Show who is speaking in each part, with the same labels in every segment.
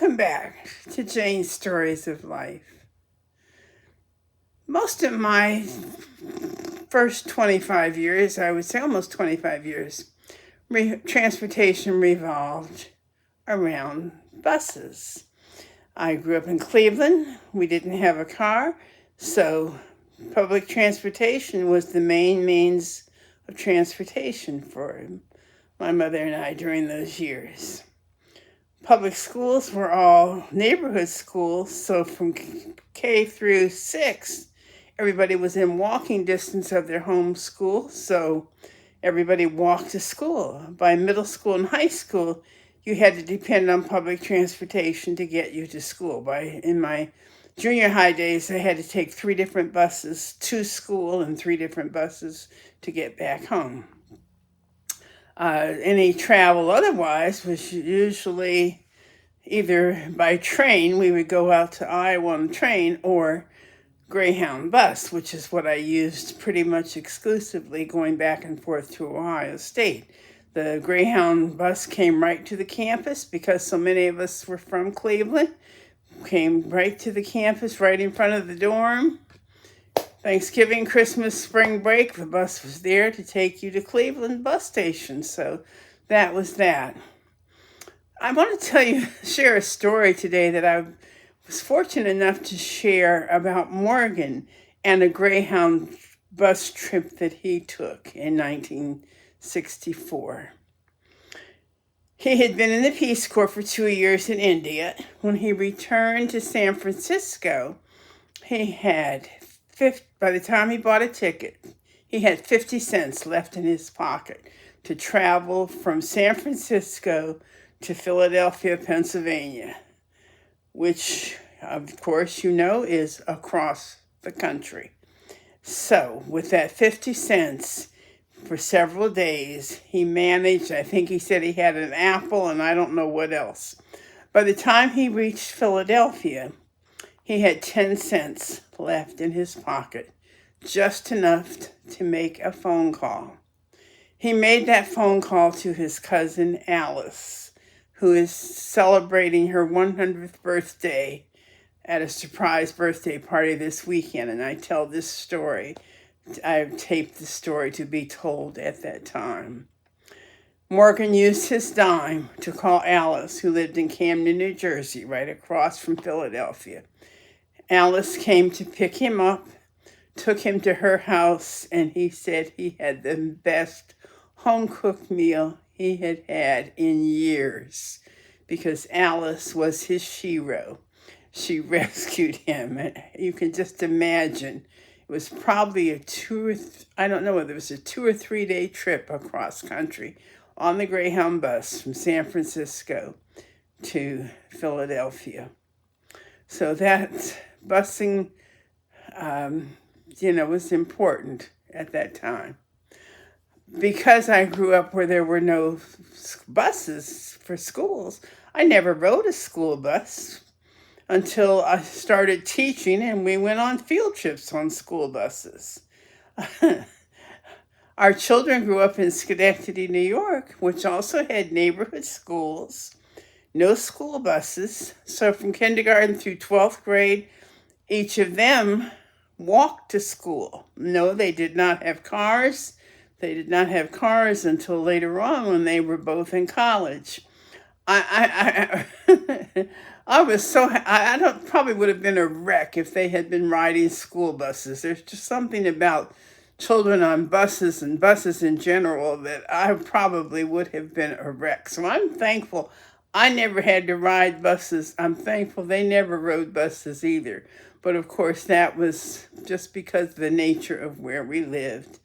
Speaker 1: Welcome back to Jane's Stories of Life. Most of my first 25 years, I would say almost 25 years, transportation revolved around buses. I grew up in Cleveland. We didn't have a car, so public transportation was the main means of transportation for my mother and I during those years. Public schools were all neighborhood schools, so from K through 6, everybody was in walking distance of their home school, so everybody walked to school. By middle school and high school, you had to depend on public transportation to get you to school. In my junior high days, I had to take 3 different buses to school and 3 different buses to get back home. Any travel otherwise was usually either by train. We would go out to Iowa on the train, or Greyhound bus, which is what I used pretty much exclusively going back and forth to Ohio State. The Greyhound bus came right to the campus because so many of us were from Cleveland. Came right to the campus, right in front of the dorm. Thanksgiving, Christmas, spring break, the bus was there to take you to Cleveland bus station. So that was that. I want to share a story today that I was fortunate enough to share about Morgan and a Greyhound bus trip that he took in 1964. He had been in the Peace Corps for 2 years in India. When he returned to San Francisco, he had by the time he bought a ticket, he had 50 cents left in his pocket to travel from San Francisco to Philadelphia, Pennsylvania, which, of course, is across the country. So, with that 50 cents for several days, he managed, I think he said he had an apple and I don't know what else. By the time he reached Philadelphia, he had 10 cents left in his pocket, just enough to make a phone call. He made that phone call to his cousin Alice, who is celebrating her 100th birthday at a surprise birthday party this weekend. And I tell this story, I taped the story to be told at that time. Morgan used his dime to call Alice, who lived in Camden, New Jersey, right across from Philadelphia. Alice came to pick him up, took him to her house, and he said he had the best home-cooked meal he had had in years because Alice was his hero. She rescued him. You can just imagine. It was probably a 2 or 3 day trip across country on the Greyhound bus from San Francisco to Philadelphia. So that busing, was important at that time. Because I grew up where there were no buses for schools, I never rode a school bus until I started teaching and we went on field trips on school buses. Our children grew up in Schenectady, New York, which also had neighborhood schools, no school buses. So from kindergarten through 12th grade, each of them walked to school. No, they did not have cars. They did not have cars until later on when they were both in college. I probably would have been a wreck if they had been riding school buses. There's just something about children on buses and buses in general that I probably would have been a wreck. So I'm thankful I never had to ride buses. I'm thankful they never rode buses either. But of course, that was just because of the nature of where we lived.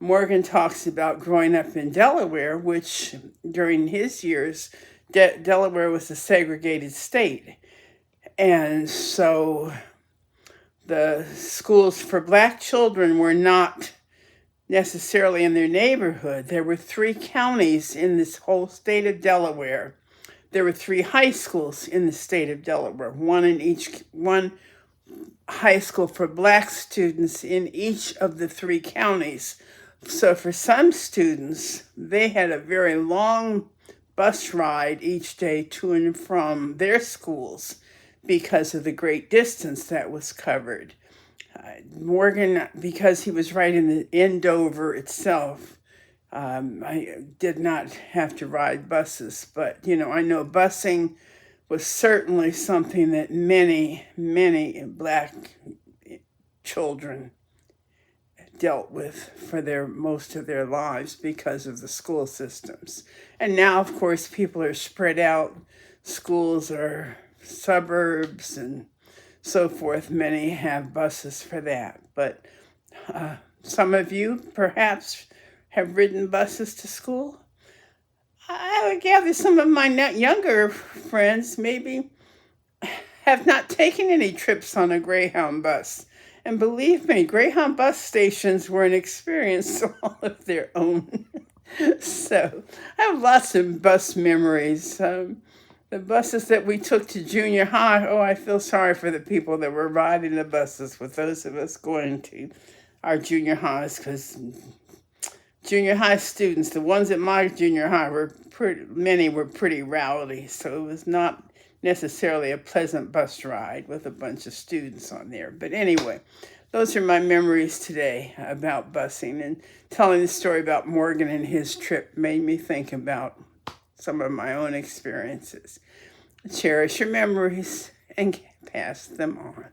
Speaker 1: Morgan talks about growing up in Delaware, which during his years, Delaware was a segregated state. And so the schools for Black children were not necessarily in their neighborhood. There were 3 counties in this whole state of Delaware. There were 3 high schools in the state of Delaware, one high school for Black students in each of the 3 counties. So for some students, they had a very long bus ride each day to and from their schools because of the great distance that was covered. Morgan, because he was right in Dover itself, I did not have to ride buses, but I know busing was certainly something that many, many black children dealt with for their most of their lives because of the school systems. And now, of course, people are spread out. Schools are suburbs and so forth. Many have buses for that. But some of you perhaps have ridden buses to school. I would gather some of my younger friends maybe have not taken any trips on a Greyhound bus. And believe me, Greyhound bus stations were an experience all of their own. So I have lots of bus memories. The buses that we took to junior high, oh, I feel sorry for the people that were riding the buses with those of us going to our junior highs, because junior high students, the ones at my junior high, many were pretty rowdy, so it was not necessarily a pleasant bus ride with a bunch of students on there. But anyway, those are my memories today about busing, and telling the story about Morgan and his trip made me think about some of my own experiences. Cherish your memories and pass them on.